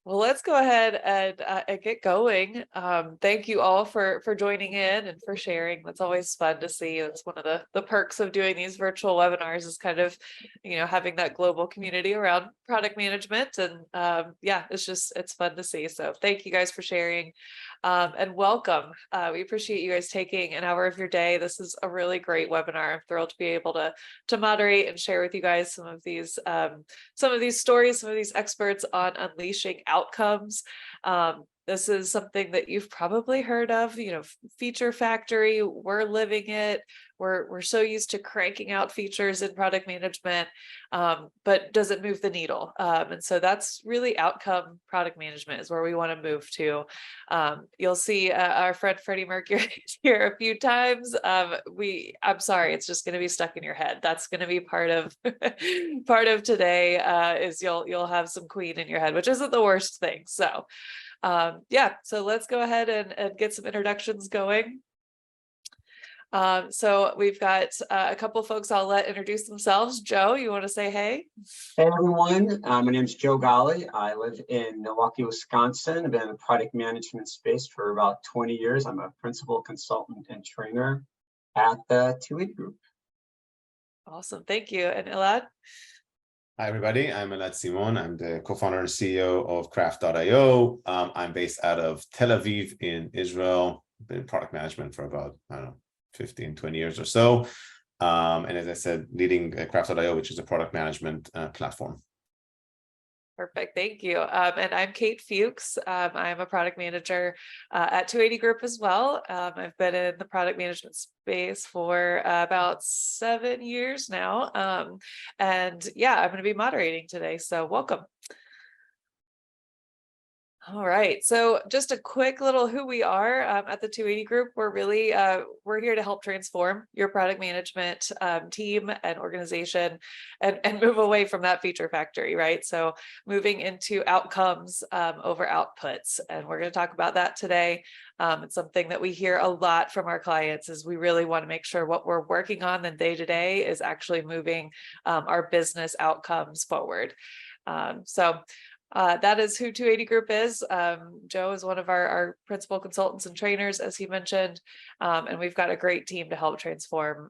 Well, let's go ahead and get going. Thank you all for joining in and for sharing. That's always fun to see. That's one of the perks of doing these virtual webinars is kind of, having that global community around product management. And yeah, it's fun to see. So thank you guys for sharing and welcome. We appreciate you guys taking an hour of your day. This is a really great webinar. I'm thrilled to be able to moderate and share with you guys some of these stories, some of these experts on unleashing outcomes. This is something that you've probably heard of, feature factory. We're living it. We're so used to cranking out features in product management, but does it move the needle? And so that's really outcome product management is where we want to move to. You'll see our friend Freddie Mercury here a few times. I'm sorry, it's just going to be stuck in your head. That's going to be part of part of today. Is you'll have some Queen in your head, which isn't the worst thing. So yeah, so let's go ahead and get some introductions going. So we've got a couple folks I'll let introduce themselves. Joe, you want to say hey? Hey everyone, my name is Joe Ghali. I live in Milwaukee, Wisconsin. I've been in the product management space for about 20 years. I'm a principal consultant and trainer at the 280 Group. Awesome, thank you. And Elad? Hi, everybody. I'm Elad Simon. I'm the co-founder and CEO of Craft.io. I'm based out of Tel Aviv in Israel. Been in product management for about, 15, 20 years or so. And as I said, leading Craft.io, which is a product management platform. Perfect, thank you. And I'm Kate Fuchs. I'm a product manager at 280 Group as well. I've been in the product management space for about 7 years now. And yeah, I'm going to be moderating today, so welcome. All right, so just a quick little who we are at the 280 Group. We're really we're here to help transform your product management team and organization and move away from that feature factory, right? So moving into outcomes over outputs, and we're going to talk about that today. It's something that we hear a lot from our clients is we really want to make sure what we're working on the day to day is actually moving our business outcomes forward. That is who 280 Group is. Joe is one of our principal consultants and trainers, as he mentioned, and we've got a great team to help transform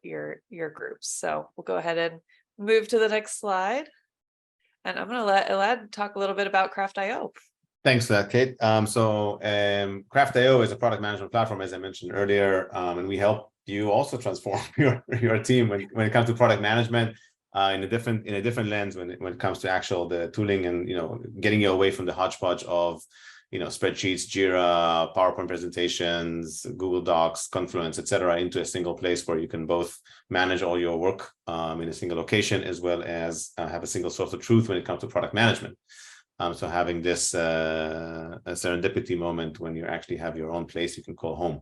your groups. So we'll go ahead and move to the next slide. And I'm going to let Elad talk a little bit about Craft.io. Thanks for that, Kate. Craft.io is a product management platform, as I mentioned earlier, and we help you also transform your team when it comes to product management. In a different lens when it comes to the tooling and getting you away from the hodgepodge of spreadsheets, Jira, PowerPoint presentations, Google Docs, Confluence, etc., into a single place where you can both manage all your work in a single location as well as have a single source of truth when it comes to product management. So having this a serendipity moment when you actually have your own place you can call home.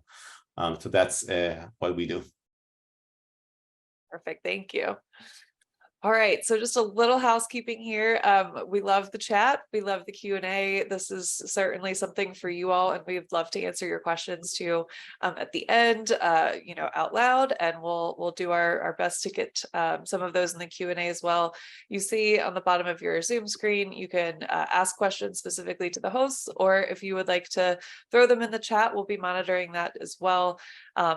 So that's what we do. Perfect, thank you. All right, so just a little housekeeping here. We love the chat. We love the Q&A. This is certainly something for you all, and we'd love to answer your questions too at the end, out loud, and we'll do our best to get some of those in the Q&A as well. You see on the bottom of your Zoom screen, you can ask questions specifically to the hosts, or if you would like to throw them in the chat, we'll be monitoring that as well.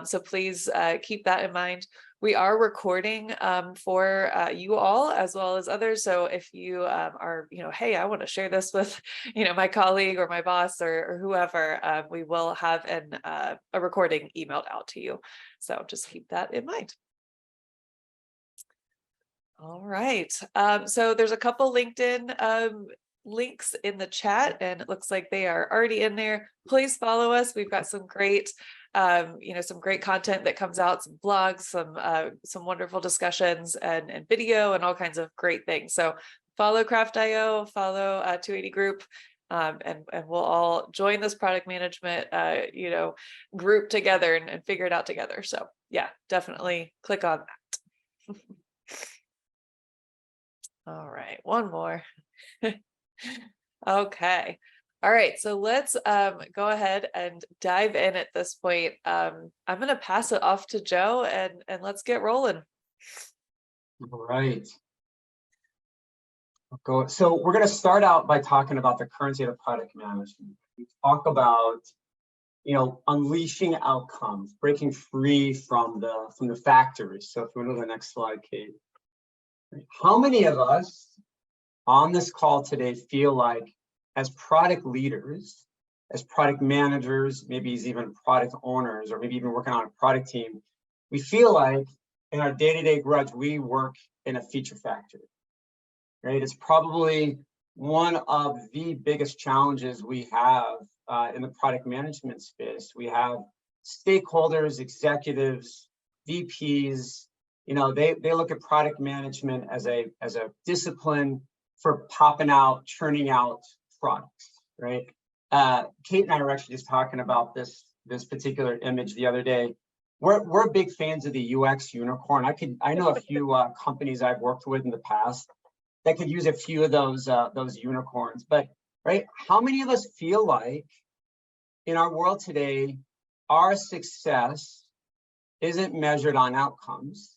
So please keep that in mind. We are recording for you all as well as others. So if you are, hey, I want to share this with, my colleague or my boss or whoever, we will have a recording emailed out to you. So just keep that in mind. All right. So there's a couple LinkedIn links in the chat, and it looks like they are already in there. Please follow us. We've got some great some great content that comes out, some blogs, some wonderful discussions and video and all kinds of great things. So follow Craft.io, follow 280 Group, and we'll all join this product management group together and figure it out together. So yeah, definitely click on that. All right, one more. Okay. All right, so let's go ahead and dive in at this point. I'm going to pass it off to Joe and let's get rolling. All right. So we're going to start out by talking about the current state of product management. We talk about, unleashing outcomes, breaking free from the factories. So if we go to the next slide, Kate. How many of us on this call today feel like, as product leaders, as product managers, maybe as even product owners, or maybe even working on a product team, we feel like in our day-to-day grudge, we work in a feature factory, right? It's probably one of the biggest challenges we have in the product management space. We have stakeholders, executives, VPs, they look at product management as a discipline for popping out, churning out products, right? Kate and I were actually just talking about this particular image the other day. We're big fans of the UX unicorn. I know a few companies I've worked with in the past that could use a few of those unicorns. But right, how many of us feel like in our world today, our success isn't measured on outcomes,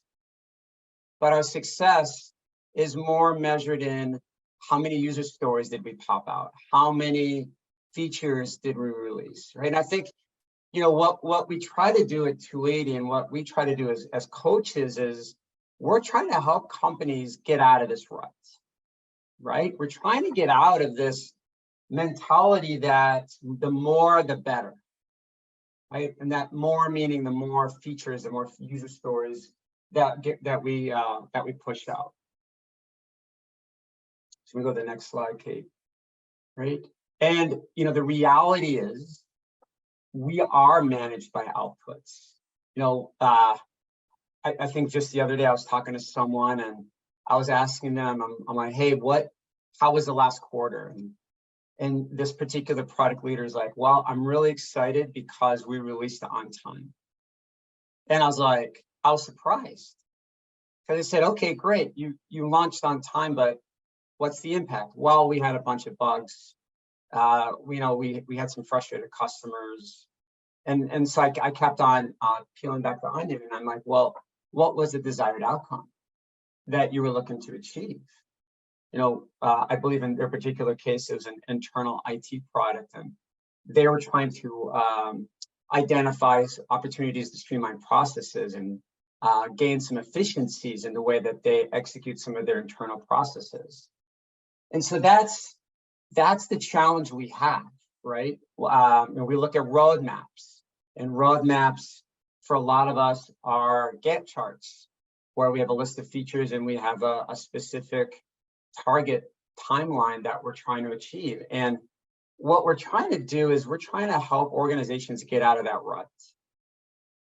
but our success is more measured in how many user stories did we pop out? How many features did we release, right? And I think, what we try to do at 280 and what we try to do as coaches is we're trying to help companies get out of this rut, right? We're trying to get out of this mentality that the more, the better, right? And that more meaning the more features, the more user stories that we push out. So we go to the next slide, Kate, right? And, the reality is we are managed by outputs. I think just the other day I was talking to someone and I was asking them, I'm like, hey, how was the last quarter? And this particular product leader is like, well, I'm really excited because we released it on time. And I was surprised because I said, okay, great. You launched on time, but what's the impact? Well, we had a bunch of bugs. We had some frustrated customers. And so I kept on peeling back the onion, and I'm like, well, what was the desired outcome that you were looking to achieve? I believe in their particular case, it was an internal IT product, and they were trying to identify opportunities to streamline processes and gain some efficiencies in the way that they execute some of their internal processes. And so that's the challenge we have, right? We look at roadmaps, and roadmaps for a lot of us are Gantt charts, where we have a list of features and we have a specific target timeline that we're trying to achieve. And what we're trying to do is we're trying to help organizations get out of that rut,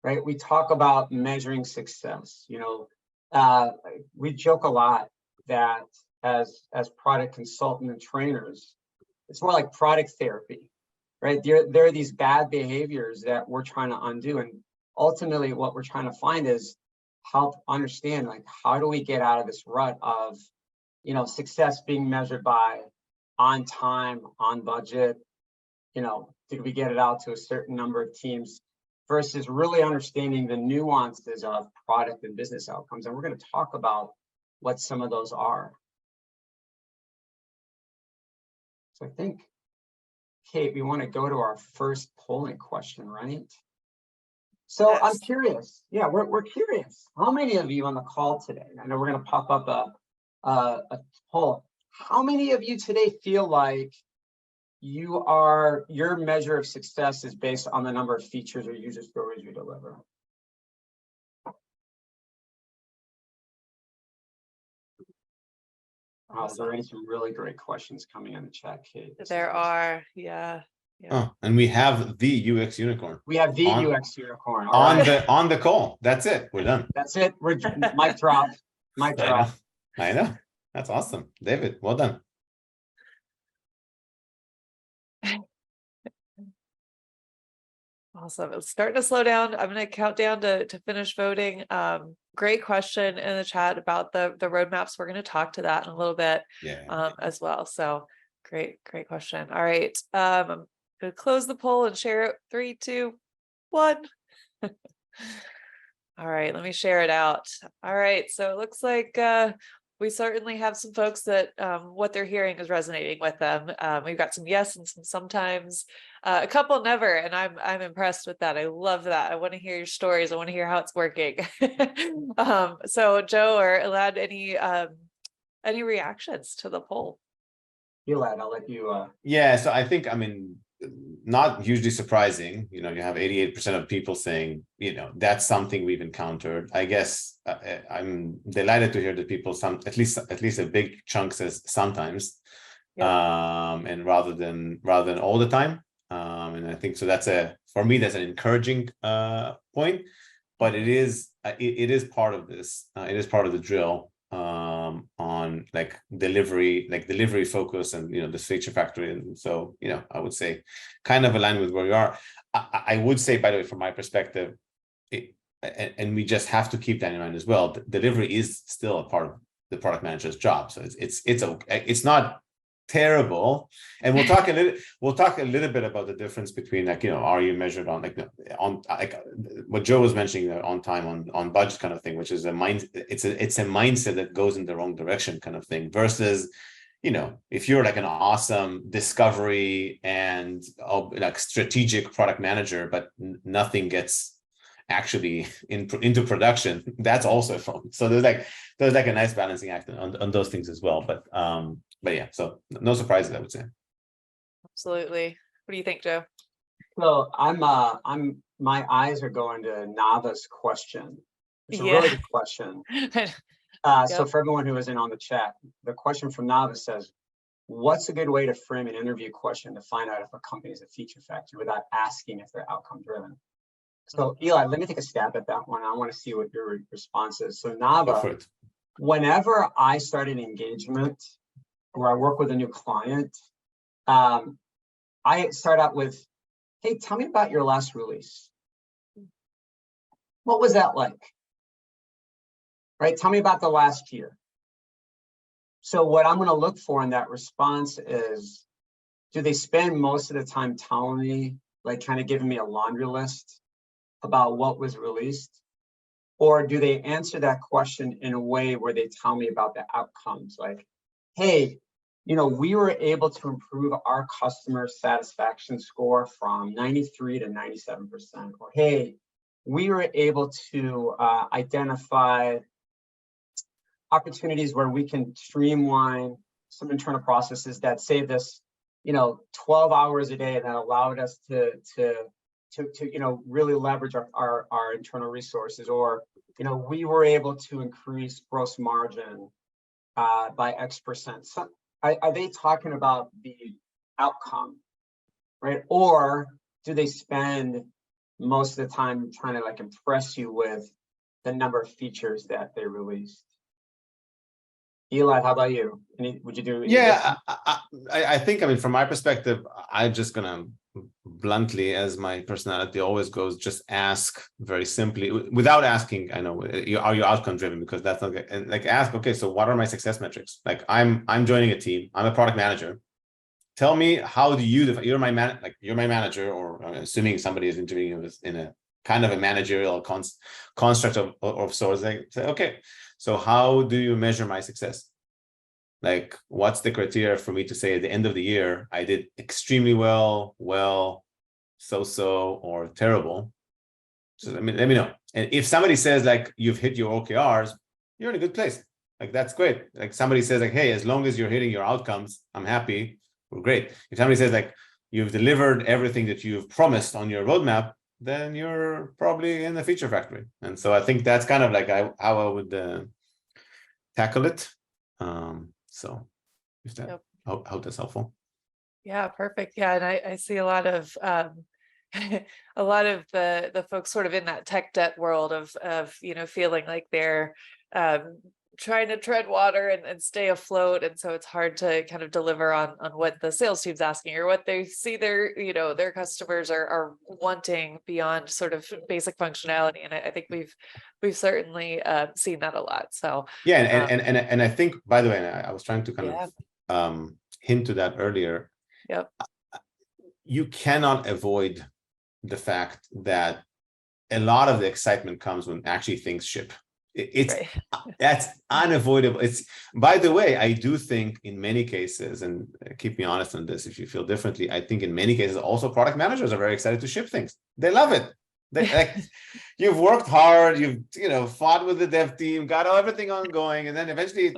right? We talk about measuring success. We joke a lot that as product consultant and trainers, it's more like product therapy, right? There are these bad behaviors that we're trying to undo. And ultimately what we're trying to find is help understand, like, how do we get out of this rut of, success being measured by on time, on budget, did we get it out to a certain number of teams, versus really understanding the nuances of product and business outcomes. And we're going to talk about what some of those are. So I think, Kate, we want to go to our first polling question, right? So yes. I'm curious. Yeah, we're curious. How many of you on the call today? I know we're going to pop up a poll. How many of you today feel like your measure of success is based on the number of features or user stories you deliver? There are some really great questions coming in the chat, Kate. There are, yeah. Oh, and we have the UX unicorn. We have the UX unicorn on the call. That's it. We're done. That's it. We're mic drop. Mic drop. I know. That's awesome, David. Well done. Awesome. It's starting to slow down. I'm going to count down to finish voting. Great question in the chat about the roadmaps. We're going to talk to that in a little bit as well. So great question. All right. I'm going to close the poll and share it. 3, 2, 1. All right. Let me share it out. All right. So it looks like we certainly have some folks that what they're hearing is resonating with them. We've got some yes and some sometimes, a couple never, and I'm impressed with that. I love that. I want to hear your stories. I want to hear how it's working. So Joe or Elad, any reactions to the poll? Elad, I'll let you. Yeah, so I think, I mean, not hugely surprising. You have 88% of people saying, that's something we've encountered. I guess I'm delighted to hear that people, at least a big chunk says sometimes, Yep. And rather than all the time. And I think so. For me, that's an encouraging point. But it is part of this. It is part of the drill on delivery focus and this feature factory. And so I would say kind of aligned with where we are. I would say, by the way, from my perspective, and we just have to keep that in mind as well, delivery is still a part of the product manager's job. So it's not terrible. And we'll talk a little bit about the difference between are you measured on what Joe was mentioning, on time, on budget kind of thing, which is it's a mindset that goes in the wrong direction kind of thing, versus if you're an awesome discovery and strategic product manager, but nothing gets actually into production, that's also fun. So there's a nice balancing act on those things as well. But yeah, so no surprises, I would say. Absolutely. What do you think, Joe? So my eyes are going to Nava's question. It's a really good question. So for everyone who isn't on the chat, the question from Nava says, what's a good way to frame an interview question to find out if a company is a feature factory without asking if they're outcome driven? So Eli, let me take a stab at that one. I want to see what your response is. So Nava, whenever I start an engagement where I work with a new client, I start out with, hey, tell me about your last release. What was that like? Right? Tell me about the last year. So what I'm going to look for in that response is, do they spend most of the time telling me, kind of giving me a laundry list about what was released? Or do they answer that question in a way where they tell me about the outcomes? Hey, we were able to improve our customer satisfaction score from 93 to 97%. Or, hey, we were able to identify opportunities where we can streamline some internal processes that saved us, 12 hours a day, that allowed us to really leverage our internal resources. Or, we were able to increase gross margin by X%. So, are they talking about the outcome, right? Or do they spend most of the time trying to impress you with the number of features that they released? Elad, how about you? Would you do? Yeah, I think, from my perspective, I'm just gonna bluntly, as my personality always goes, just ask very simply, without asking, are you outcome driven? Because that's not ask, okay, so what are my success metrics? I'm joining a team, I'm a product manager. Tell me, how do you you're my manager, or assuming somebody is interviewing you in a kind of a managerial construct of sorts. They say, okay, so how do you measure my success? What's the criteria for me to say at the end of the year, I did extremely well, so-so, or terrible? So let me know. And if somebody says you've hit your OKRs, you're in a good place. That's great. Somebody says hey, as long as you're hitting your outcomes, I'm happy. Well, great. If somebody says you've delivered everything that you've promised on your roadmap, then you're probably in the feature factory. And so I think that's kind of how I would tackle it. So if that, hope that's helpful. Yeah, perfect. Yeah, and I see a lot of a lot of the folks sort of in that tech debt world of feeling like they're trying to tread water and stay afloat, and so it's hard to kind of deliver on what the sales team's asking or what they see their customers are wanting beyond sort of basic functionality. And I think we've certainly seen that a lot. So yeah, and I think, by the way, I was trying to kind of hint to that earlier. Yep. You cannot avoid the fact that a lot of the excitement comes when actually things ship. it's Right. that's unavoidable. It's, by the way, I do think in many cases, and keep me honest on this if you feel differently, I think in many cases also product managers are very excited to ship things. They love it. They like, you've worked hard, you've fought with the dev team, got everything ongoing, and then eventually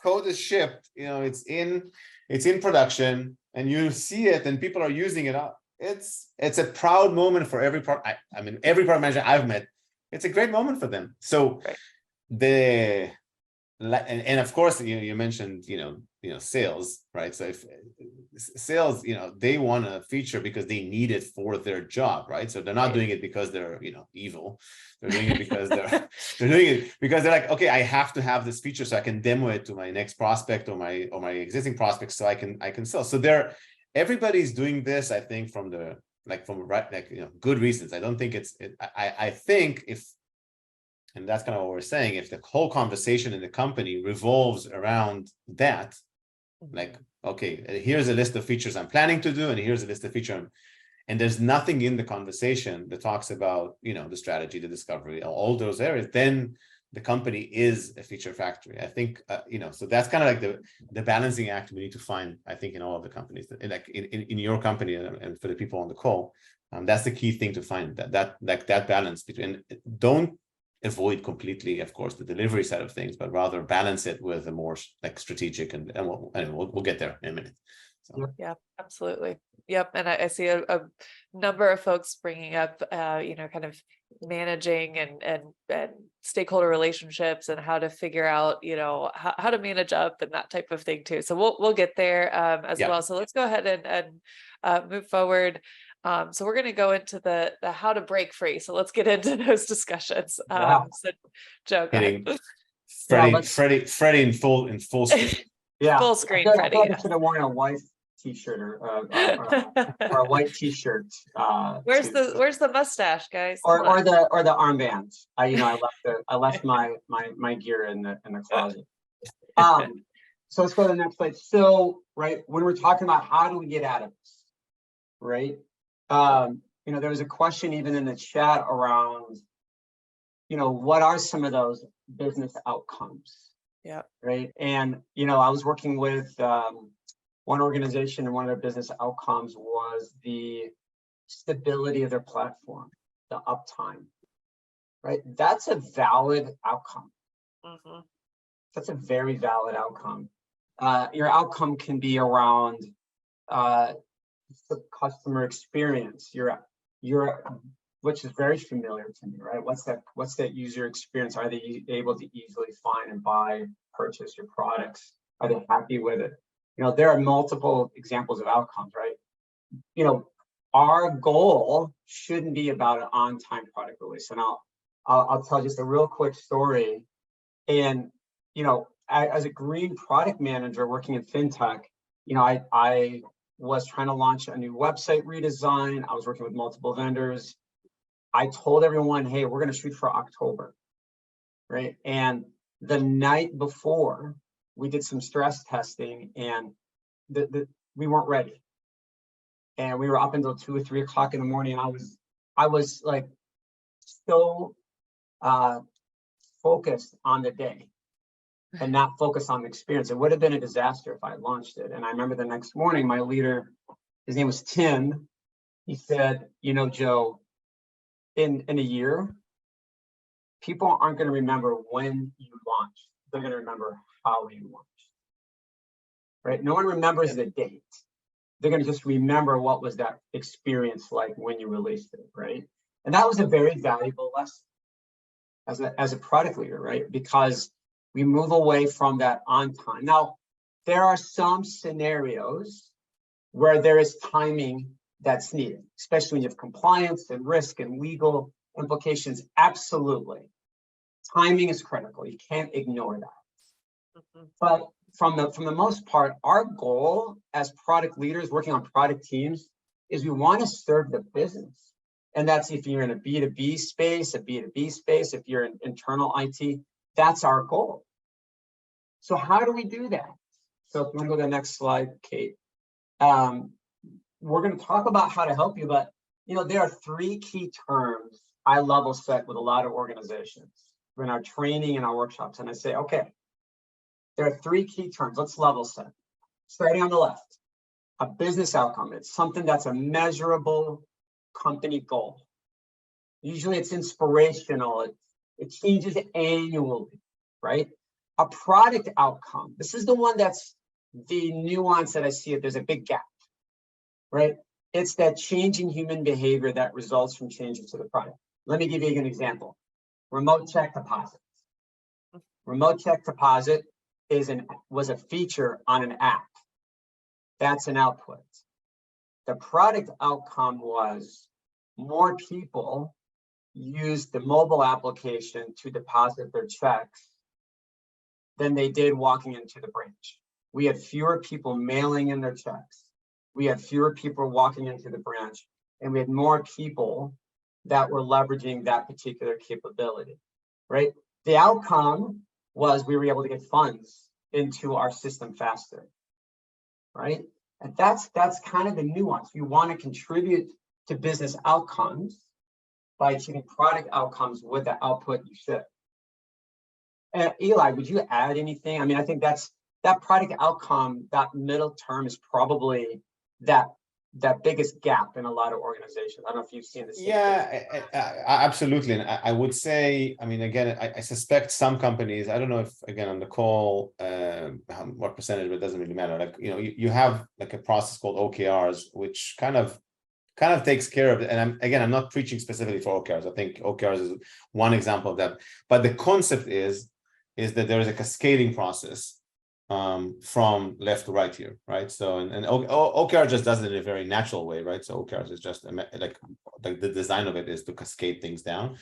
code is shipped, it's in production, and you see it and people are using it. It's a proud moment for every product. I mean, every product manager I've met, it's a great moment for them. So Right. and of course, you mentioned, sales, right? So if sales, they want a feature because they need it for their job, right? So they're not doing it because they're, evil. They're doing it because they're doing it because they're like, okay, I have to have this feature so I can demo it to my next prospect or my existing prospects so I can sell. So everybody's doing this, I think, from good reasons. I don't think I think and that's kind of what we're saying, if the whole conversation in the company revolves around that, like, okay, here's a list of features I'm planning to do, and here's a list of features, and there's nothing in the conversation that talks about, the strategy, the discovery, all those areas, then the company is a feature factory. I think, so that's kind of like the balancing act we need to find, I think, in all of the companies, like in your company and for the people on the call. That's the key thing to find, that balance between, don't avoid completely, of course, the delivery side of things, but rather balance it with a more like strategic, and we'll get there in a minute. So. Yeah, absolutely. Yep. And I see a number of folks bringing up, kind of managing and stakeholder relationships and how to figure out, how to manage up and that type of thing too. So we'll get there as well. So let's go ahead and move forward. So we're going to go into the how to break free. So let's get into those discussions. So Joe, go ahead. Freddie in full screen. Yeah, full screen. I feel like I should have worn a white t-shirt or a white t-shirt. Where's the mustache, guys? Or the armbands. I left my gear in the closet. So let's go to the next slide. So, right, when we're talking about how do we get out of this, right? There was a question even in the chat around, what are some of those business outcomes? Yeah. Right. And, I was working with one organization, and one of their business outcomes was the stability of their platform, the uptime. Right. That's a valid outcome. Mm-hmm. That's a very valid outcome. Your outcome can be around the customer experience, which is very familiar to me, right? What's that user experience? Are they able to easily find and purchase your products? Are they happy with it? There are multiple examples of outcomes, right? Our goal shouldn't be about an on-time product release. And I'll tell just a real quick story. And as a green product manager working in fintech, I was trying to launch a new website redesign. I was working with multiple vendors. I told everyone, hey, we're going to shoot for October, right? And the night before, we did some stress testing, and we weren't ready. And we were up until 2 or 3 o'clock in the morning. I was like so focused on the day and not focused on the experience. It would have been a disaster if I had launched it. And I remember the next morning, my leader, his name was Tim, he said, Joe, in a year, people aren't going to remember when you launched. They're going to remember how you launched, right? No one remembers the date. They're going to just remember what was that experience like when you released it, right? And that was a very valuable lesson as a product leader, right? Because we move away from that on time. Now, there are some scenarios where there is timing that's needed, especially when you have compliance and risk and legal implications. Absolutely. Timing is critical. You can't ignore that. Mm-hmm. But from the most part, our goal as product leaders working on product teams is we want to serve the business. And that's if you're in a B2B space, a B2B space, if you're in internal IT, that's our goal. So how do we do that? So if you want to go to the next slide, Kate. We're going to talk about how to help you, but there are 3 key terms I level set with a lot of organizations. in our training and our workshops, and I say, okay, there are 3 key terms. Let's level set. Starting on the left, a business outcome. It's something that's a measurable company goal. Usually it's inspirational. It changes annually, right? A product outcome. This is the one that's the nuance that I see it. There's a big gap, right? It's that change in human behavior that results from changes to the product. Let me give you an example. Remote check deposit. Remote check deposit was a feature on an app. That's an output. The product outcome was more people used the mobile application to deposit their checks than they did walking into the branch. We had fewer people mailing in their checks. We had fewer people walking into the branch, and we had more people that were leveraging that particular capability, right? The outcome was we were able to get funds into our system faster, right? And that's kind of the nuance. You want to contribute to business outcomes by achieving product outcomes with the output you ship. Eli, would you add anything? I mean, I think that product outcome, that middle term is probably that biggest gap in a lot of organizations. I don't know if you've seen this. Yeah, absolutely. And I would say, I mean, again, I suspect some companies, I don't know if, again, on the call, what percentage, but it doesn't really matter. Like, you know, you have like a process called OKRs, which kind of takes care of it. And I'm not preaching specifically for OKRs. I think OKRs is one example of that. But the concept is that there is a cascading process from left to right here, right? So and OKR just does it in a very natural way, right? So OKRs is just like the design of it is to cascade things down.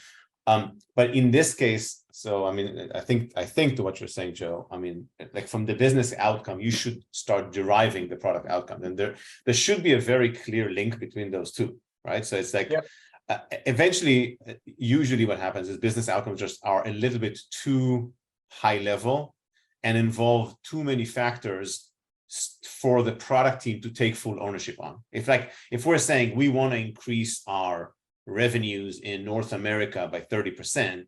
But in this case, so I mean, I think to what you're saying, Joe, I mean, like from the business outcome, you should start deriving the product outcome, and there should be a very clear link between those two, right? So it's like eventually, usually what happens is business outcomes just are a little bit too high level and involve too many factors for the product team to take full ownership on. If we're saying we want to increase our revenues in North America by 30%,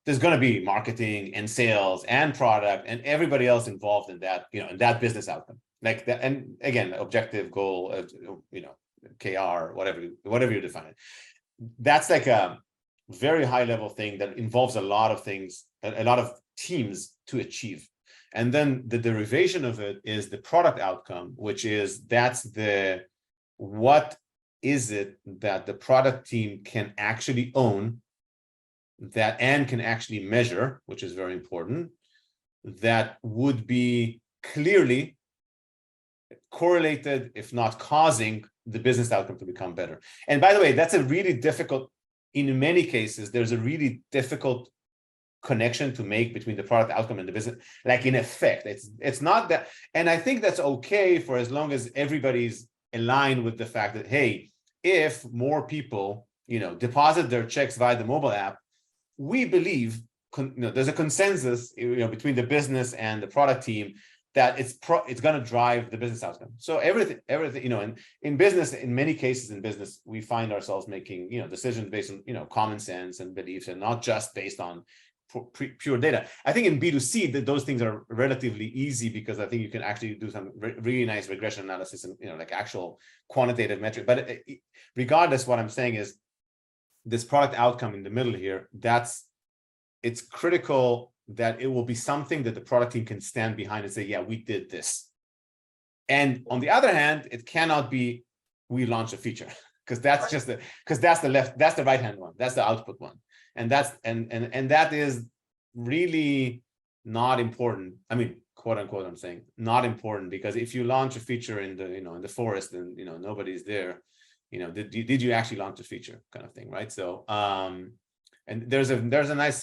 there's going to be marketing and sales and product and everybody else involved in that, you know, in that business outcome. Like that, and again, objective, goal, you know, KR, whatever you define it. That's like a very high level thing that involves a lot of things, a lot of teams to achieve. And then the derivation of it is the product outcome, which is what is it that the product team can actually own that and can actually measure, which is very important, that would be clearly correlated, if not causing the business outcome to become better. And by the way, that's a really difficult, in many cases, there's a really difficult connection to make between the product outcome and the business. Like in effect, it's not that, and I think that's okay for as long as everybody's aligned with the fact that, hey, if more people, you know, deposit their checks via the mobile app, we believe, you know, there's a consensus, you know, between the business and the product team that it's going to drive the business outcome. So everything, you know, and in business, in many cases in business, we find ourselves making, you know, decisions based on, you know, common sense and beliefs, and not just based on pure data. I think in B2C that those things are relatively easy because I think you can actually do some really nice regression analysis and, you know, like actual quantitative metric. But regardless, what I'm saying is this product outcome in the middle here, it's critical that it will be something that the product team can stand behind and say, yeah, we did this. And on the other hand, it cannot be we launched a feature, because that's just that's the right hand one, that's the output one. And that is really not important. I mean, quote unquote, I'm saying not important, because if you launch a feature in the, you know, in the forest and, you know, nobody's there, you know, did you actually launch a feature kind of thing, right? So and there's a nice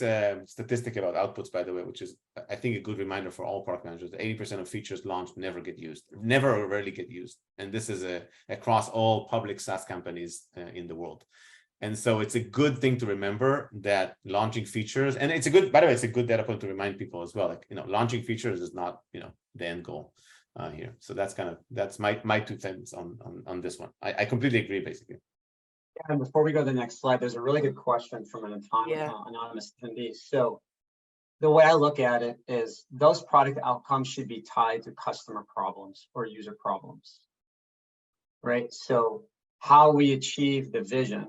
statistic about outputs, by the way, which is, I think, a good reminder for all product managers. 80% of features launched never get used, never or rarely get used. And this is across all public SaaS companies in the world. And so it's a good thing to remember that launching features, and it's a good, by the way, it's a good data point to remind people as well. Like, you know, launching features is not, you know, the end goal here. So that's my 2 cents on this one. I completely agree, basically. And before we go to the next slide, there's a really good question from an anonymous attendee. So the way I look at it is those product outcomes should be tied to customer problems or user problems, right? So how we achieve the vision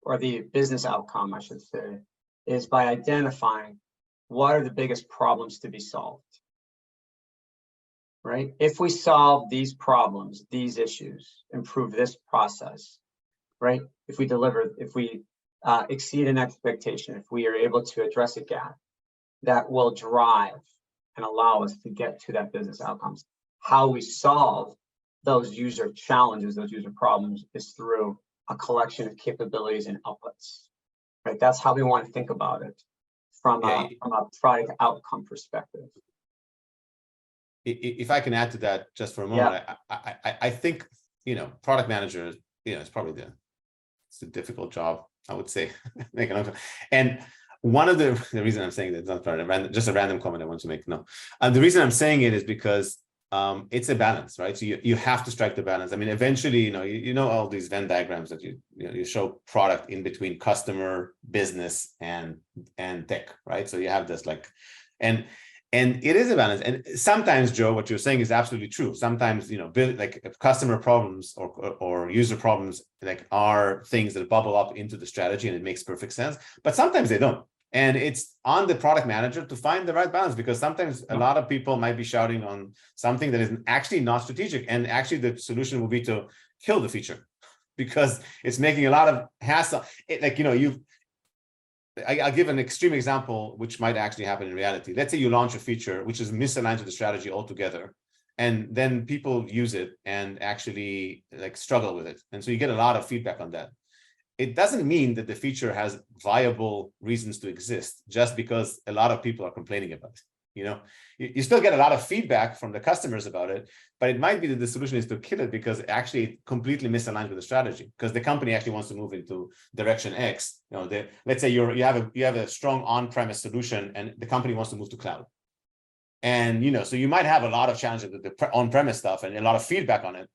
or the business outcome, I should say, is by identifying what are the biggest problems to be solved, right? If we solve these problems, these issues, improve this process, right? If we exceed an expectation, if we are able to address a gap, that will drive and allow us to get to that business outcomes. How we solve those user challenges, those user problems, is through a collection of capabilities and outputs, right? That's how we want to think about it from a product outcome perspective. If I can add to that just for a moment, I think, product manager, it's probably it's a difficult job, I would say. And one of the reason I'm saying that, it's not just a random comment I want to make. No, the reason I'm saying it is because it's a balance, right? So you have to strike the balance. I mean, eventually, you know all these Venn diagrams that you show product in between customer, business, and tech, right? So you have this and it is a balance. And sometimes, Joe, what you're saying is absolutely true. Sometimes, customer problems or user problems are things that bubble up into the strategy, and it makes perfect sense. But sometimes they don't. And it's on the product manager to find the right balance, because sometimes a lot of people might be shouting on something that is actually not strategic. And actually the solution will be to kill the feature because it's making a lot of hassle. I'll give an extreme example, which might actually happen in reality. Let's say you launch a feature which is misaligned to the strategy altogether, and then people use it and actually struggle with it. And so you get a lot of feedback on that. It doesn't mean that the feature has viable reasons to exist just because a lot of people are complaining about it. You still get a lot of feedback from the customers about it, but it might be that the solution is to kill it because actually it completely misaligned with the strategy, because the company actually wants to move into direction X. Let's say you have a strong on-premise solution and the company wants to move to cloud. And so you might have a lot of challenges with the on-premise stuff and a lot of feedback on it,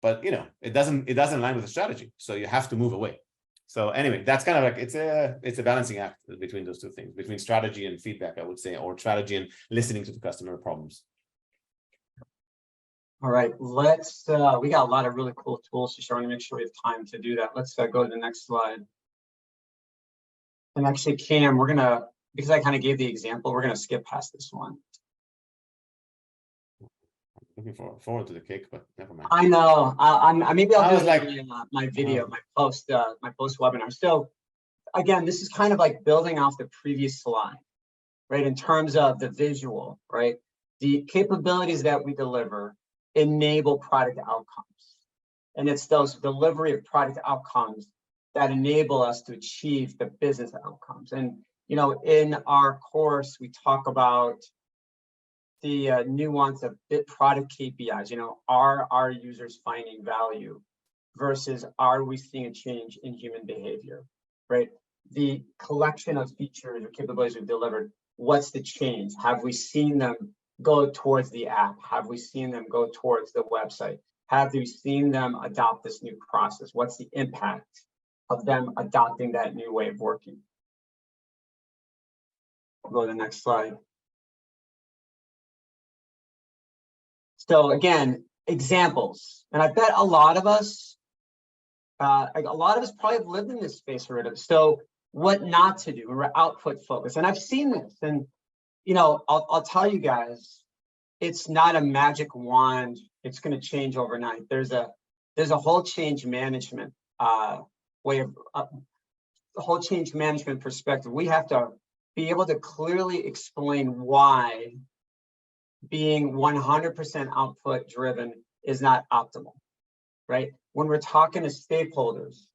but it doesn't align with the strategy. So you have to move away. So anyway, that's kind of it's a balancing act between those two things, between strategy and feedback, I would say, or strategy and listening to the customer problems. All right, we got a lot of really cool tools to show. I want to make sure we have time to do that. Let's go to the next slide. And actually, Cam, because I kind of gave the example, we're gonna skip past this one. Looking forward to the cake, but never mind. I know. Maybe I'll do my video, my post webinar. So again, this is kind of like building off the previous slide, right? In terms of the visual, right? The capabilities that we deliver enable product outcomes, and it's those delivery of product outcomes that enable us to achieve the business outcomes. And in our course, we talk about the nuance of product KPIs. Are our users finding value versus are we seeing a change in human behavior, right? The collection of features or capabilities we've delivered, what's the change? Have we seen them go towards the app? Have we seen them go towards the website? Have we seen them adopt this new process? What's the impact of them adopting that new way of working? We'll go to the next slide. So again, examples, and I bet a lot of us probably have lived in this space already. So what not to do, we're output focused, and I've seen this, and I'll tell you guys, it's not a magic wand. It's going to change overnight. There's a whole change management whole change management perspective. We have to be able to clearly explain why being 100% output driven is not optimal, right? When we're talking to stakeholders,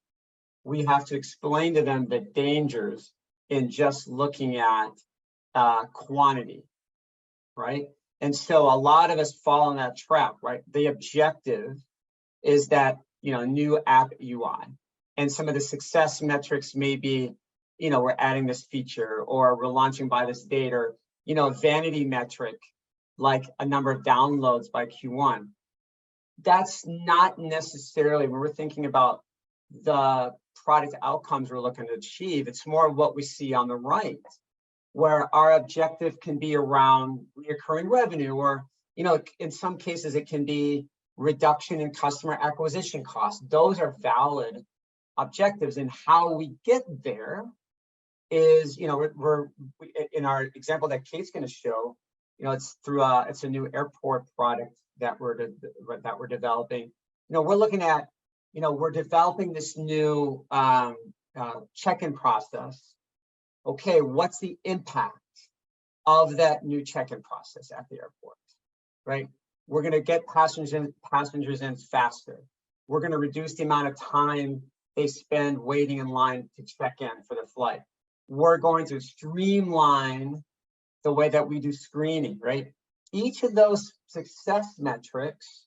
we have to explain to them the dangers in just looking at quantity, right? And so a lot of us fall in that trap, right? The objective is that, new app UI, and some of the success metrics may be, we're adding this feature or we're launching by this date, or, vanity metric, like a number of downloads by Q1. That's not necessarily when we're thinking about the product outcomes we're looking to achieve. It's more what we see on the right, where our objective can be around recurring revenue, or, in some cases it can be reduction in customer acquisition costs. Those are valid objectives, and how we get there is, we're in our example that Kate's going to show, it's through it's a new airport product that we're developing. We're looking at, we're developing this new check-in process. Okay, what's the impact of that new check-in process at the airport, right? We're going to get passengers in faster. We're going to reduce the amount of time they spend waiting in line to check in for their flight. We're going to streamline the way that we do screening, right? Each of those success metrics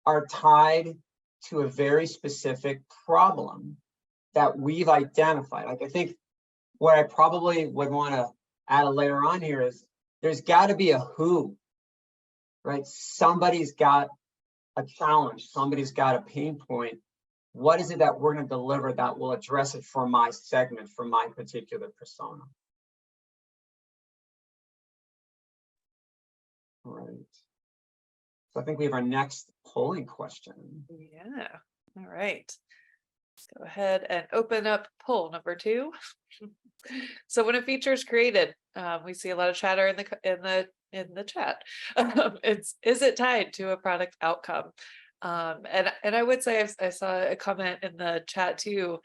are tied to a very specific problem that we've identified. Like, I think what I probably would want to add a layer on here is there's got to be a who, right? Somebody's got a challenge. Somebody's got a pain point. What is it that we're going to deliver that will address it for my segment, for my particular persona? All right. So I think we have our next polling question. Yeah. All right. Let's go ahead and open up poll number 2. So when a feature is created, we see a lot of chatter in the chat. Is it tied to a product outcome? And I would say I saw a comment in the chat too.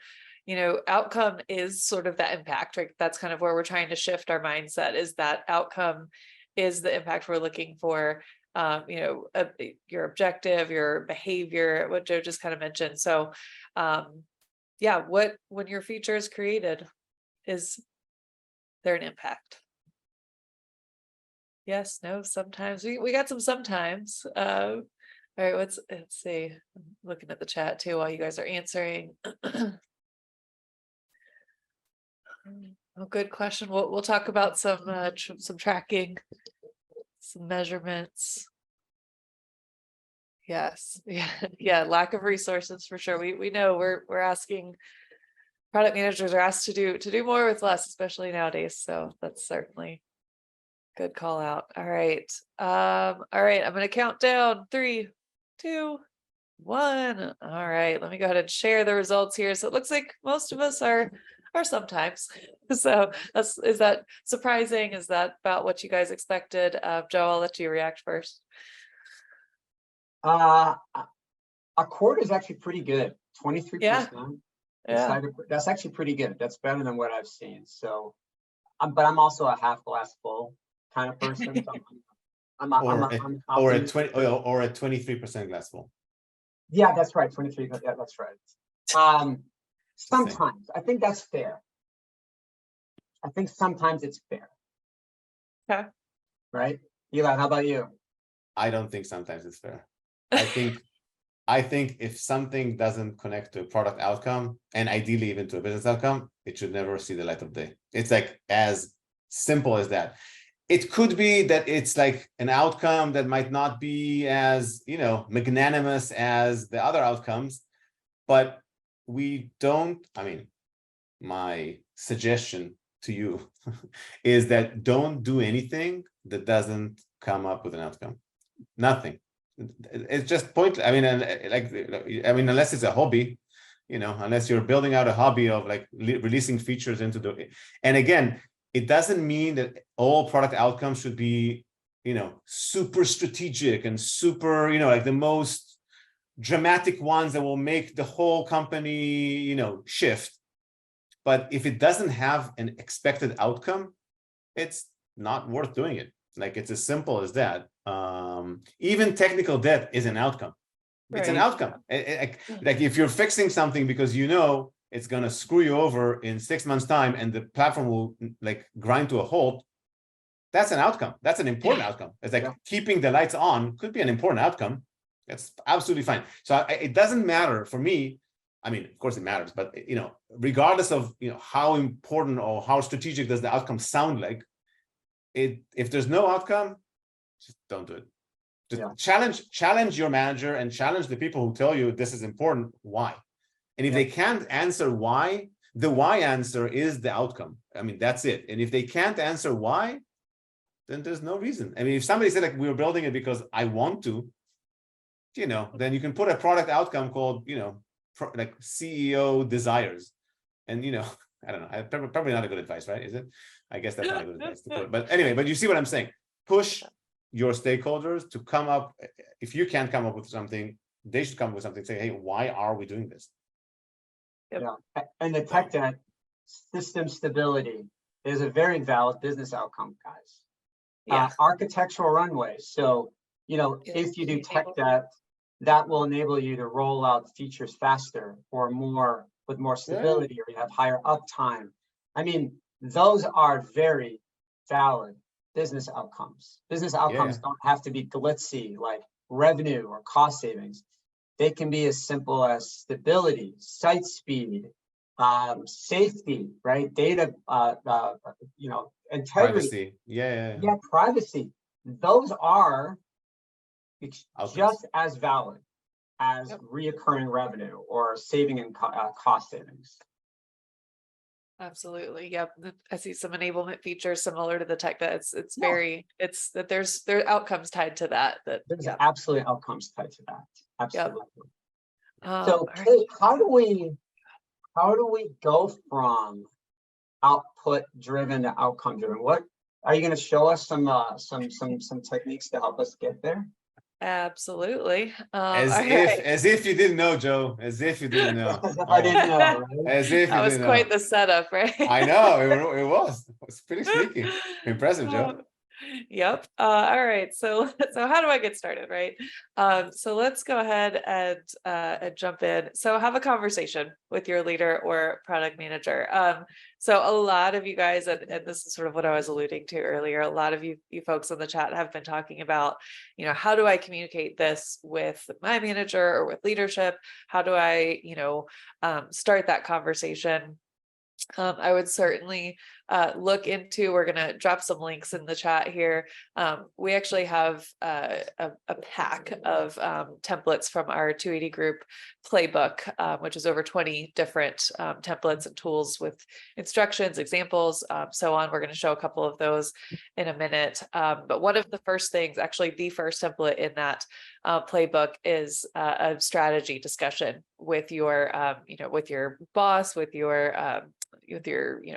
Outcome is sort of that impact, right? That's kind of where we're trying to shift our mindset, is that outcome is the impact we're looking for. Your objective, your behavior, what Joe just kind of mentioned. So yeah, when your feature is created, is there an impact? Yes, no, sometimes. We got sometimes. All right, let's see. I'm looking at the chat too while you guys are answering. Oh, good question. We'll talk about some tracking, some measurements. Yes, yeah, lack of resources for sure. We know we're asking, product managers are asked to do more with less, especially nowadays. So that's certainly good call out. All right. I'm going to count down 3, 2, 1. All right, let me go ahead and share the results here. So it looks like most of us are sometimes. So is that surprising? Is that about what you guys expected? Joe, I'll let you react first. A quarter is actually pretty good. 23%. Yeah. That's actually pretty good. That's better than what I've seen. So, but I'm also a half glass full kind of person. So or a 23% glass full. Yeah, that's right. 23. Yeah, that's right. Sometimes I think that's fair. I think sometimes it's fair. Okay. Right, Elad, how about you? I don't think sometimes it's fair. I think if something doesn't connect to a product outcome, and ideally even to a business outcome, it should never see the light of day. It's like as simple as that. It could be that it's like an outcome that might not be as, magnanimous as the other outcomes, but we don't, my suggestion to you is that don't do anything that doesn't come up with an outcome. Nothing. It's just pointless. Unless it's a hobby, unless you're building out a hobby of like releasing features into the, and again, it doesn't mean that all product outcomes should be, super strategic and super, like the most dramatic ones that will make the whole company, shift. But if it doesn't have an expected outcome, it's not worth doing it. Like, it's as simple as that. Even technical debt is an outcome. It's an outcome. Like if you're fixing something because it's going to screw you over in 6 months' time and the platform will like grind to a halt, that's an outcome. That's an important outcome. It's like keeping the lights on could be an important outcome. That's absolutely fine. So it doesn't matter for me. Of course it matters, but regardless of how important or how strategic does the outcome sound like, if there's no outcome, just don't do it. Just challenge your manager and challenge the people who tell you this is important. Why? And if they can't answer why, the why answer is the outcome. I mean, that's it. And if they can't answer why, then there's no reason. I mean, if somebody said like, we're building it because I want to, then you can put a product outcome called, like CEO desires. And, I don't know, probably not a good advice, right? Is it? I guess that's not a good advice to put. But anyway, but you see what I'm saying? Push your stakeholders to come up. If you can't come up with something, they should come up with something. Say, hey, why are we doing this? Yep. Yeah, and the tech debt system stability is a very valid business outcome, guys. Yeah. Architectural runways. So, if you do tech debt, that will enable you to roll out features faster or more with more stability, or you have higher uptime. I mean, those are very valid business outcomes. Business outcomes don't have to be glitzy like revenue or cost savings. They can be as simple as stability, site speed, safety, right? Data, integrity. Privacy. Yeah, privacy. Those are just as valid as reoccurring revenue or saving in cost savings. Absolutely. Yep. I see some enablement features similar to the tech that it's that there's outcomes tied to that. There's absolutely outcomes tied to that. Absolutely. Yep. So Kate, how do we go from output driven to outcome driven? What are you going to show us some techniques to help us get there? Absolutely. As if you didn't know, Joe. As if you didn't know. I didn't know. Right? As if that was quite the setup, right? I know it was. It was pretty sneaky. Impressive, Joe. Yep. All right. So how do I get started, right? So let's go ahead and jump in. So have a conversation with your leader or product manager. So a lot of you guys, and this is sort of what I was alluding to earlier, a lot of you folks in the chat have been talking about, how do I communicate this with my manager or with leadership? How do I, start that conversation? I would certainly look into, we're going to drop some links in the chat here. We actually have a pack of templates from our 280 group playbook, which is over 20 different templates and tools with instructions, examples, so on. We're going to show a couple of those in a minute. But one of the first things, actually the first template in that playbook is a strategy discussion with your, with your boss, with your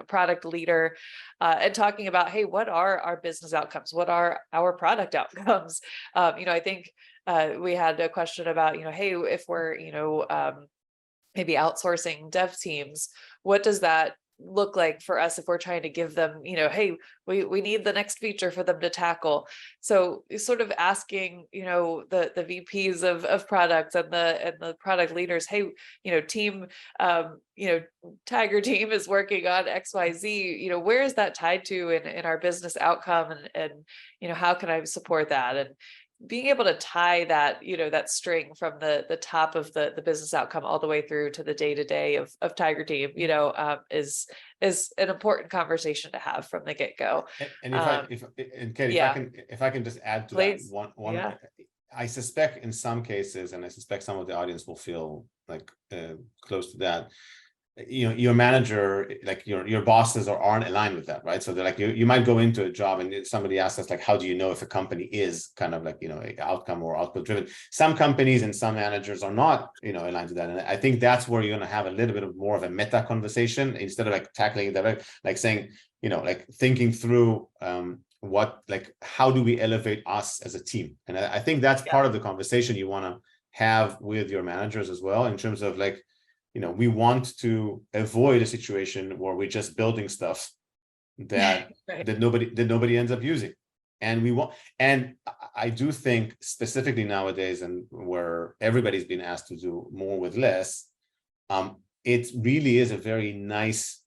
product leader, and talking about, hey, what are our business outcomes? What are our product outcomes? I think we had a question about, hey, if we're, maybe outsourcing dev teams, what does that look like for us if we're trying to give them, hey, we need the next feature for them to tackle. So sort of asking, the VPs of products and the product leaders, hey, team, Tiger team is working on XYZ, where is that tied to in our business outcome, and how can I support that? And being able to tie that, that string from the top of the business outcome all the way through to the day-to-day of Tiger Team, is an important conversation to have from the get-go. And Katie, if I can just add to Please. that one, I suspect in some cases, and I suspect some of the audience will feel like close to that, your manager, like your bosses aren't aligned with that, right? So they're like, you might go into a job and somebody asks us, like, how do you know if a company is kind of like, outcome or output driven? Some companies and some managers are not, aligned to that. And I think that's where you're going to have a little bit of more of a meta conversation instead of like tackling it direct, like saying, like thinking through how do we elevate us as a team? And I think that's part of the conversation you want to have with your managers as well, in terms of like, we want to avoid a situation where we're just building stuff that that nobody ends up using. And I do think specifically nowadays, and where everybody's been asked to do more with less, it really is a very nice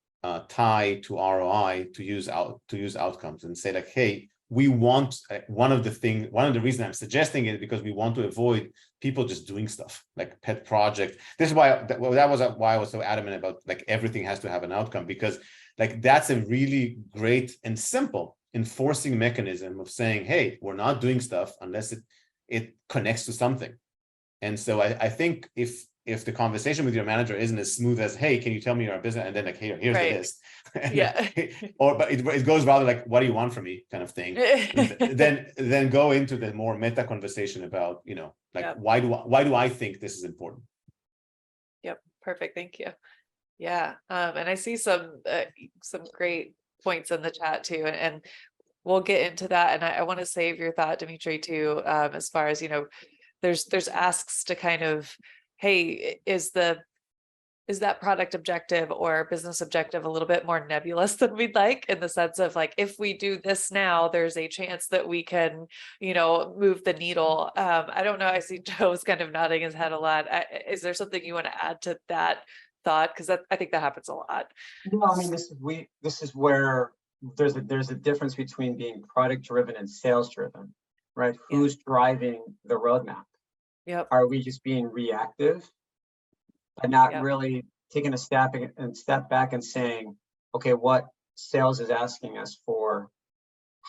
tie to ROI to use outcomes and say like, hey, we want one of the reasons I'm suggesting it, because we want to avoid people just doing stuff like pet project. This is why why I was so adamant about like everything has to have an outcome, because like that's a really great and simple enforcing mechanism of saying, hey, we're not doing stuff unless it connects to something. And so I think if if the conversation with your manager isn't as smooth as, hey, can you tell me your business? And then like, here's the Right. list. Yeah. But it goes rather like, what do you want from me kind of thing. Then go into the more meta conversation about, like, Yep. why do I think this is important? Yep. Perfect. Thank you. Yeah. And I see some great points in the chat too. And we'll get into that. And I want to save your thought, Dimitri, too, as far as, there's asks to kind of, hey, is that product objective or business objective a little bit more nebulous than we'd like, in the sense of like, if we do this now, there's a chance that we can, move the needle. I don't know. I see Joe's kind of nodding his head a lot. Is there something you want to add to that thought? Because I think that happens a lot. No, I mean, this is where there's a difference between being product driven and sales driven, right? Yeah. Who's driving the roadmap? Yep. Are we just being reactive and not Yep. really taking a step back and saying, okay, what sales is asking us for?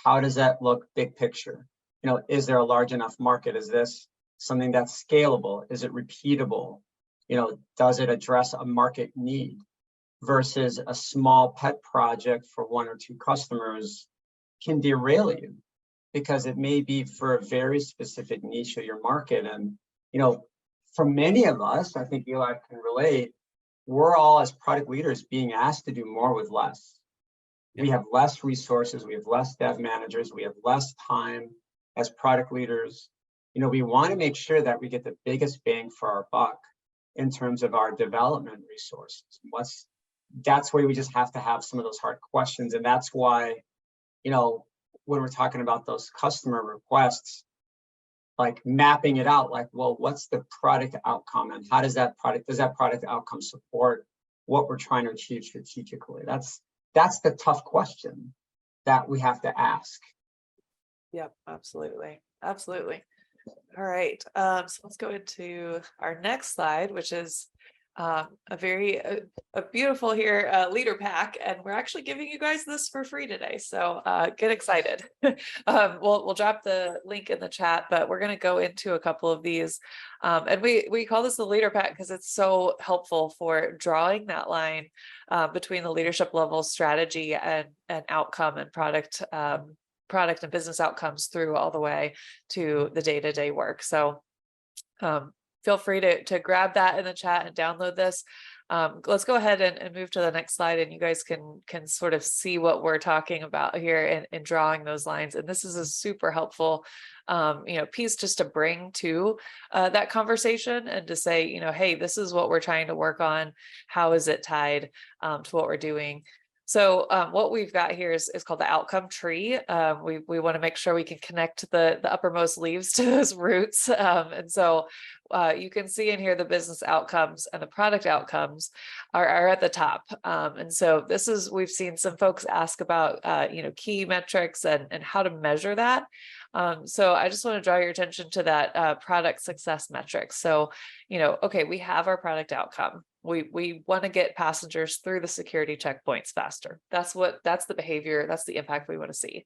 How does that look big picture? Is there a large enough market? Is this something that's scalable? Is it repeatable? Does it address a market need? Versus a small pet project for one or two customers can derail you, because it may be for a very specific niche of your market. And, for many of us, I think Elad can relate, we're all, as product leaders, being asked to do more with less. Yeah. We have less resources, we have less dev managers, we have less time as product leaders. We want to make sure that we get the biggest bang for our buck in terms of our development resources. That's where we just have to have some of those hard questions. And that's why, when we're talking about those customer requests, like mapping it out, like, well, what's the product outcome, and how does that product outcome support what we're trying to achieve strategically? That's the tough question that we have to ask. Yep, absolutely. Absolutely. All right. So let's go into our next slide, which is a beautiful here leader pack, and we're actually giving you guys this for free today. So get excited. We'll drop the link in the chat, but we're going to go into a couple of these, and we call this the leader pack because it's so helpful for drawing that line between the leadership level strategy and outcome and product and business outcomes through all the way to the day-to-day work. So feel free to grab that in the chat and download this. Let's go ahead and move to the next slide, and you guys can sort of see what we're talking about here in drawing those lines. And this is a super helpful piece just to bring to that conversation, and to say, hey, this is what we're trying to work on. How is it tied to what we're doing? So what we've got here is called the outcome tree. We want to make sure we can connect the uppermost leaves to those roots. And so you can see in here the business outcomes and the product outcomes are at the top. And so we've seen some folks ask about key metrics and how to measure that. So I just want to draw your attention to that product success metric. So, okay, we have our product outcome. We want to get passengers through the security checkpoints faster. That's the behavior. That's the impact we want to see.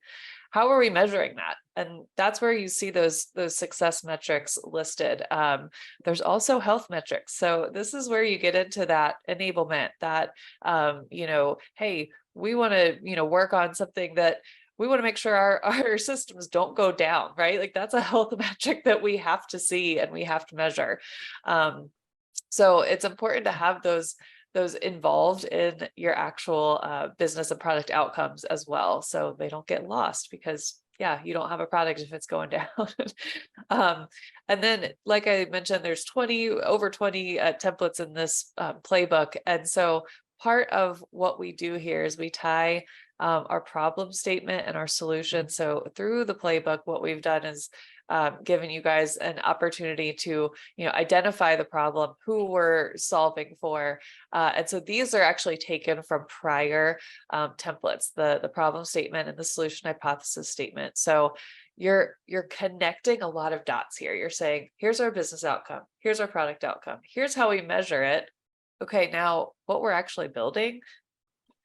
How are we measuring that? And that's where you see those success metrics listed. There's also health metrics. So this is where you get into that enablement, that, hey, we want to, work on something that we want to make sure our systems don't go down, right? Like that's a health metric that we have to see and we have to measure. So it's important to have those involved in your actual business and product outcomes as well, so they don't get lost, because you don't have a product if it's going down. And then, like I mentioned, there's over 20 templates in this playbook. And so part of what we do here is we tie our problem statement and our solution. So through the playbook, what we've done is given you guys an opportunity to, identify the problem, who we're solving for. And so these are actually taken from prior templates, the problem statement and the solution hypothesis statement. So you're connecting a lot of dots here. You're saying, here's our business outcome, here's our product outcome, here's how we measure it. Okay, now what we're actually building,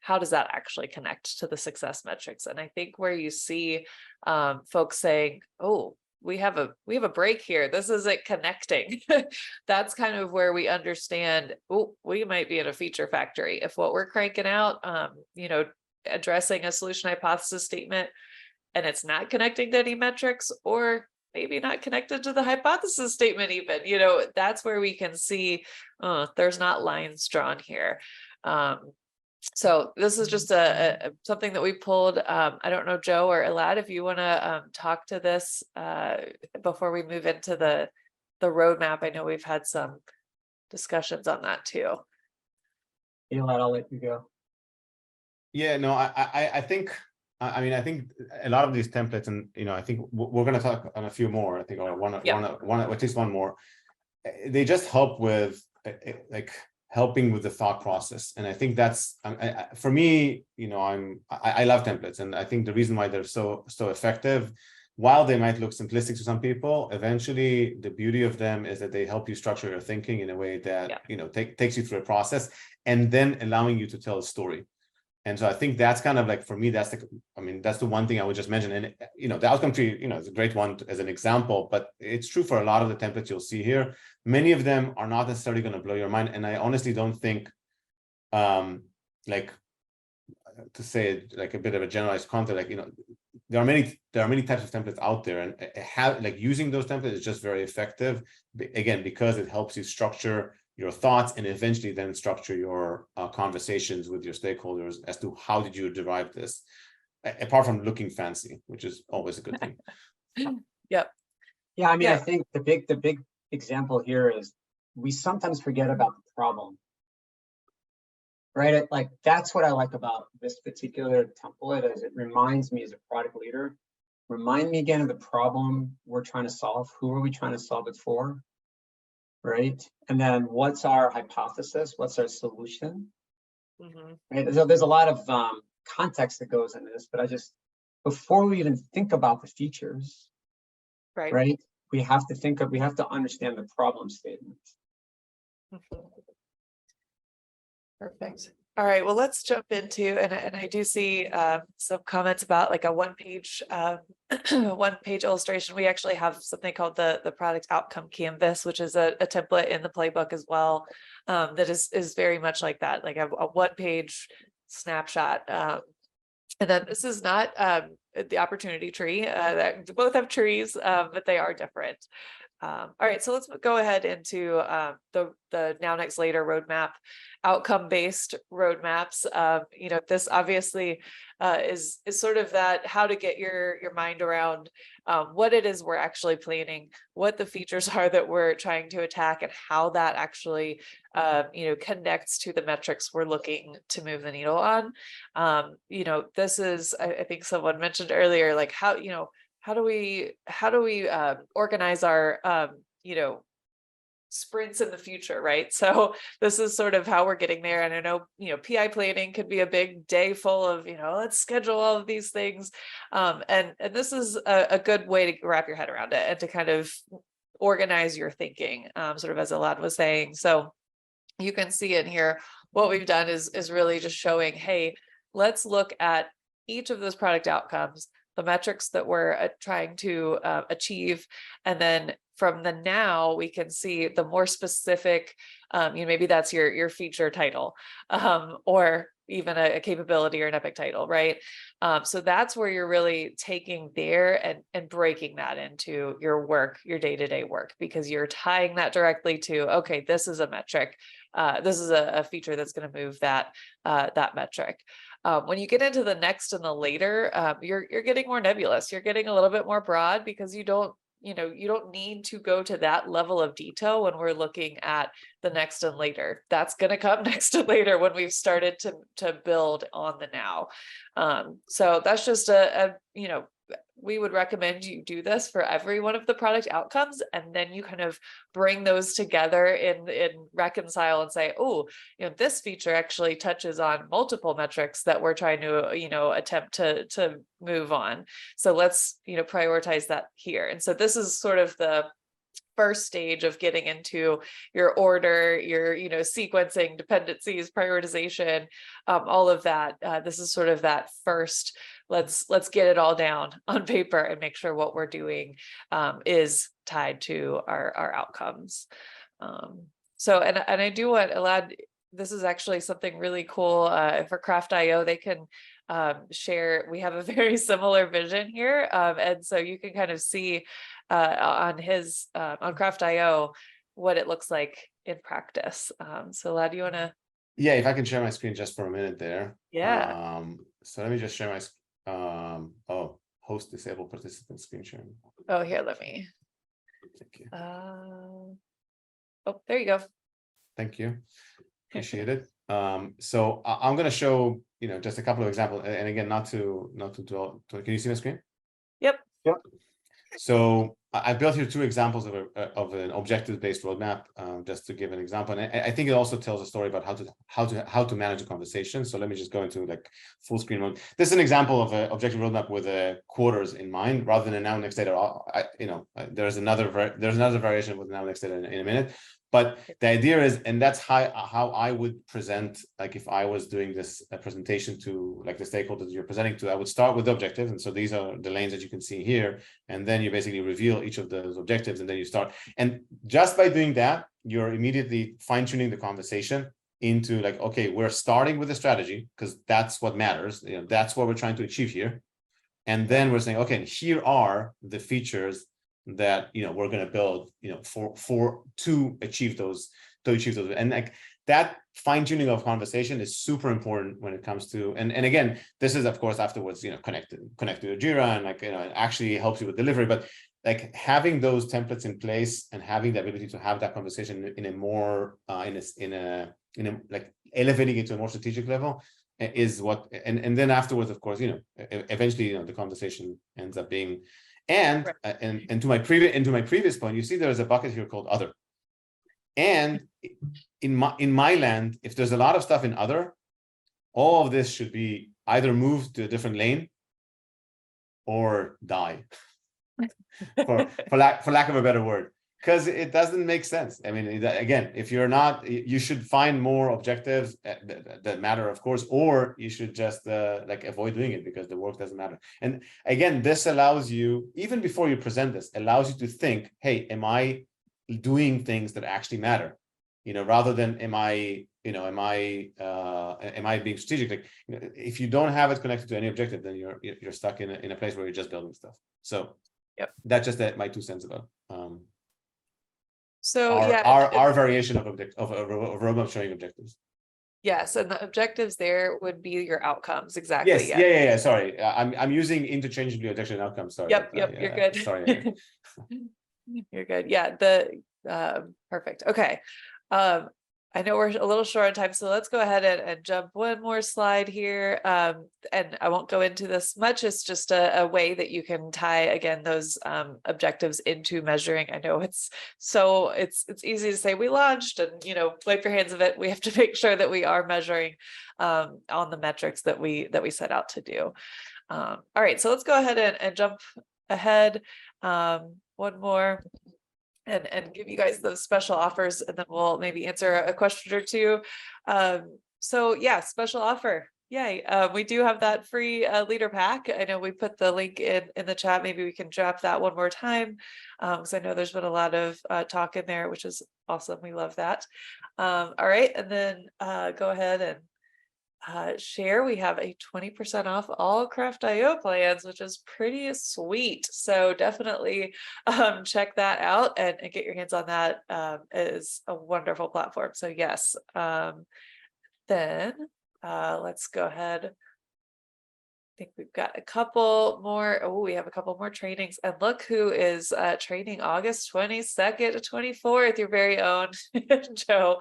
how does that actually connect to the success metrics? And I think where you see folks saying, oh, we have a break here. This isn't connecting. That's kind of where we understand, oh, we might be in a feature factory. If what we're cranking out, addressing a solution hypothesis statement, and it's not connecting to any metrics, or maybe not connected to the hypothesis statement even, that's where we can see, there's not lines drawn here. So this is just something that we pulled. I don't know, Joe or Elad, if you want to talk to this before we move into the roadmap. I know we've had some discussions on that too. Elad, I'll let you go. Yeah, no, I think, I think a lot of these templates, and I think we're going to talk on a few more. I think, or one, at least one more. They just help with like helping with the thought process, and I think that's for me. I love templates, and I think the reason why they're so effective, while they might look simplistic to some people, eventually the beauty of them is that they help you structure your thinking in a way that takes you through a process, and then allowing you to tell a story. And so I think that's kind of like, for me, that's the one thing I would just mention. And the outcome tree, is a great one as an example, but it's true for a lot of the templates you'll see here. Many of them are not necessarily going to blow your mind. And I honestly don't think, like, to say it like a bit of a generalized concept, like, there are many types of templates out there, and using those templates is just very effective, again, because it helps you structure your thoughts and eventually then structure your conversations with your stakeholders as to how did you derive this, apart from looking fancy, which is always a good thing. Yep. Yeah, I think the big example here is we sometimes forget about the problem, right? Like, that's what I like about this particular template, is it reminds me as a product leader, remind me again of the problem we're trying to solve. Who are we trying to solve it for? Right? And then what's our hypothesis? What's our solution? Right? So there's a lot of context that goes into this, but before we even think about the features, right? We have to understand the problem statement. Perfect. All right, well, let's jump into, and I do see some comments about like a one-page illustration. We actually have something called the product outcome canvas, which is a template in the playbook as well, that is very much like that, like a one-page snapshot. And then this is not the opportunity tree. That both have trees, but they are different. All right, so let's go ahead into the now, next, later roadmap, outcome-based roadmaps. This obviously is sort of that, how to get your mind around what it is we're actually planning, what the features are that we're trying to attack, and how that actually connects to the metrics we're looking to move the needle on. This is, I think someone mentioned earlier, like how do we organize our sprints in the future, right? So this is sort of how we're getting there. And I know PI planning could be a big day full of let's schedule all of these things, and this is a good way to wrap your head around it and to kind of organize your thinking, sort of as Elad was saying. So you can see in here what we've done is really just showing, hey, let's look at each of those product outcomes, the metrics that we're trying to achieve. And then from the now, we can see the more specific, maybe that's your feature title, or even a capability or an epic title, right? So that's where you're really taking there and breaking that into your work, your day-to-day work, because you're tying that directly to, okay, this is a metric. This is a feature that's going to move that metric. When you get into the next and the later, you're getting more nebulous. You're getting a little bit more broad, because you don't need to go to that level of detail when we're looking at the next and later. That's going to come next and later when we've started to build on the now. So that's just we would recommend you do this for every one of the product outcomes, and then you kind of bring those together in reconcile and say, oh, this feature actually touches on multiple metrics that we're trying to attempt to move on. So let's prioritize that here. And so this is sort of the first stage of getting into your order, your, sequencing, dependencies, prioritization, all of that. This is sort of that first, let's get it all down on paper and make sure what we're doing is tied to our outcomes. So, and I do want, Elad, this is actually something really cool for Craft.io. They can share, we have a very similar vision here. And so you can kind of see on Craft.io what it looks like in practice. So Elad, do you want to? Yeah, if I can share my screen just for a minute there. Yeah. So let me just share my host disable participant screen sharing. Oh, here, let me. Thank you. Oh, there you go. Thank you. Appreciate it. So I'm going to show, just a couple of examples, and again, not to dwell. Can you see my screen? Yep. So I built here two examples of an objective-based roadmap, just to give an example. And I think it also tells a story about how to manage a conversation. So let me just go into like full screen mode. This is an example of an objective roadmap with quarters in mind, rather than a now next data. There's another variation with now next data in a minute. But the idea is, and that's how I would present, like if I was doing this presentation to like the stakeholders you're presenting to, I would start with the objectives. And so these are the lanes that you can see here. And then you basically reveal each of those objectives, and then you start. And just by doing that, you're immediately fine-tuning the conversation into like, okay, we're starting with a strategy because that's what matters. That's what we're trying to achieve here. And then we're saying, okay, and here are the features that we're going to build to achieve those and like that fine-tuning of conversation is super important when it comes to and again, this is of course afterwards connect to Jira and like it actually helps you with delivery, but like having those templates in place and having the ability to have that conversation in a more in a like elevating it to a more strategic level is what and then afterwards of course eventually the conversation ends up being. And right. and to my previous point, you see there is a bucket here called other. And in my land, if there's a lot of stuff in other, all of this should be either moved to a different lane or die, for lack of a better word, because it doesn't make sense. I mean, again, if you're not, you should find more objectives that matter, of course, or you should just like avoid doing it because the work doesn't matter. And again, this allows you, even before you present this, allows you to think, hey, am I doing things that actually matter? Rather than am I being strategic? Like, if you don't have it connected to any objective, then you're stuck in a place where you're just building stuff. So yep, that's just my 2 cents about so our variation of roadmap showing objectives. Yes, and the objectives there would be your outcomes. Exactly. Yes. Yeah. Sorry, I'm using interchangeably objection and outcomes. Sorry. Yep. You're good. Sorry. You're good. Yeah. Perfect. Okay. I know we're a little short on time, so let's go ahead and jump one more slide here. And I won't go into this much. It's just a way that you can tie again those objectives into measuring. I know it's easy to say we launched and wipe your hands of it. We have to make sure that we are measuring on the metrics that we set out to do. All right, so let's go ahead and jump ahead one more. And give you guys those special offers, and then we'll maybe answer a question or two. So yeah, special offer. Yay. We do have that free leader pack. I know we put the link in the chat. Maybe we can drop that one more time. Because I know there's been a lot of talk in there, which is awesome. We love that. All right. And then go ahead and share. We have a 20% off all Craft.io plans, which is pretty sweet. So definitely check that out and get your hands on that. It is a wonderful platform. So yes. Then let's go ahead. I think we've got a couple more. Oh, we have a couple more trainings, and look who is training August 22nd to 24th, your very own Joe.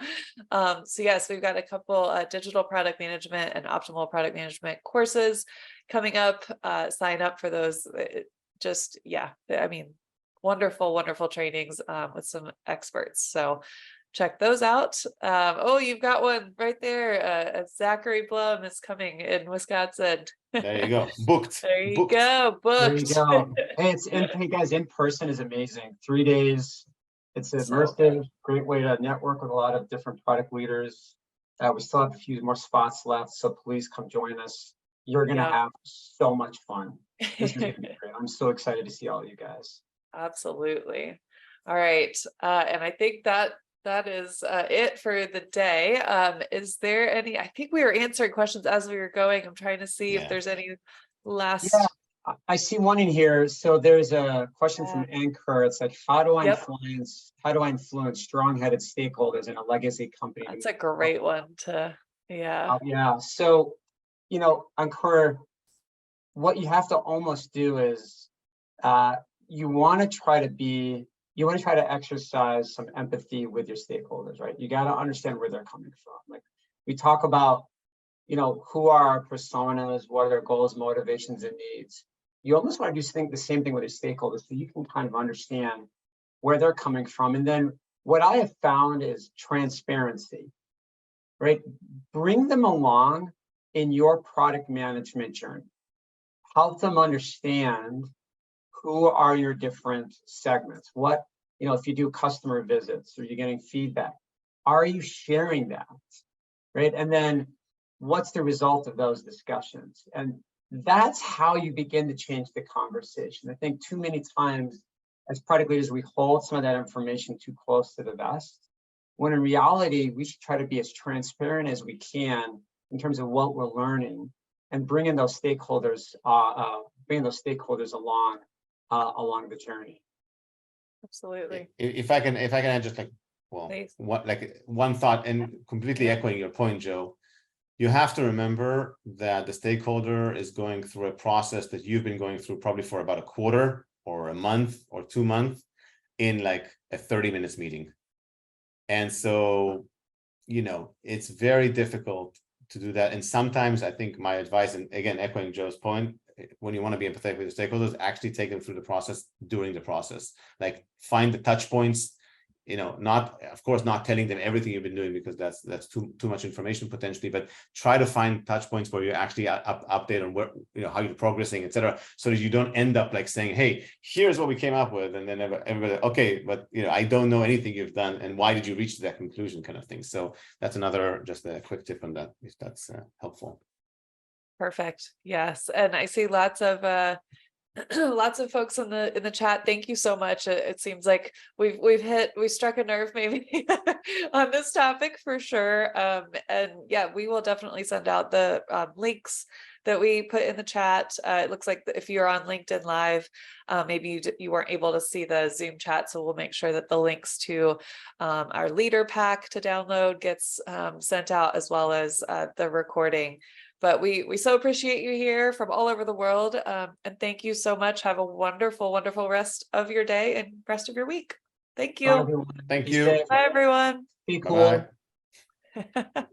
So yes, we've got a couple digital product management and optimal product management courses coming up. Sign up for those. I mean, wonderful trainings with some experts. So check those out. Oh, you've got one right there. Zachary Blum is coming in Wisconsin. There you go. Booked. There you go. Booked. There you go. Hey, hey guys, in person is amazing. 3 days, It's So- immersive, great way to network with a lot of different product leaders. We still have a few more spots left, so please come join us. You're going to Yeah. have so much fun. This is going to be great. I'm so excited to see all you guys. Absolutely. All right. And I think that is it for the day. Is there any, I think we were answering questions as we were going. I'm trying to see if there's any last. Yeah, I see one in here. So there's a question from Anchor. It's like, how do I influence strong-headed stakeholders in a legacy company? That's a great one to, yeah. Yeah. So, you know, Anchor, what you have to almost do is you want to try to exercise some empathy with your stakeholders, right? You got to understand where they're coming from. Like we talk about, you know, who are our personas, what are their goals, motivations, and needs. You almost want to do the same thing with your stakeholders so you can kind of understand where they're coming from. And then what I have found is transparency, right? Bring them along in your product management journey. Help them understand who are your different segments. What, you know, if you do customer visits or you're getting feedback, are you sharing that, right? And then what's the result of those discussions? And that's how you begin to change the conversation. I think too many times as product leaders, we hold some of that information too close to the vest, when in reality, we should try to be as transparent as we can in terms of what we're learning and bringing those stakeholders along the journey. Absolutely. If I can add just like, well, Please. one thought, and completely echoing your point, Joe, you have to remember that the stakeholder is going through a process that you've been going through probably for about a quarter or a month or 2 months in like a 30 minutes meeting. And so, you know, it's very difficult to do that. And sometimes I think my advice, and again, echoing Joe's point, when you want to be empathetic with your stakeholders, actually take them through the process during the process. Like find the touch points, you know, of course, not telling them everything you've been doing because that's too much information potentially, but try to find touch points where you actually update on where, you know, how you're progressing, etc., so that you don't end up like saying, hey, here's what we came up with, and then everybody, okay, but you know, I don't know anything you've done, and why did you reach that conclusion, kind of thing. So that's another, just a quick tip on that, if that's helpful. Perfect. Yes. And I see lots of lots of folks in the chat. Thank you so much. It seems like we struck a nerve maybe on this topic for sure. And yeah, we will definitely send out the links that we put in the chat. It looks like if you're on LinkedIn Live, maybe you weren't able to see the Zoom chat. So we'll make sure that the links to our leader pack to download gets sent out, as well as the recording. But we so appreciate you here from all over the world. And thank you so much. Have a wonderful, wonderful rest of your day and rest of your week. Thank you. Bye, everyone. Thank Be you. safe. Bye, everyone. Be cool. Bye-bye.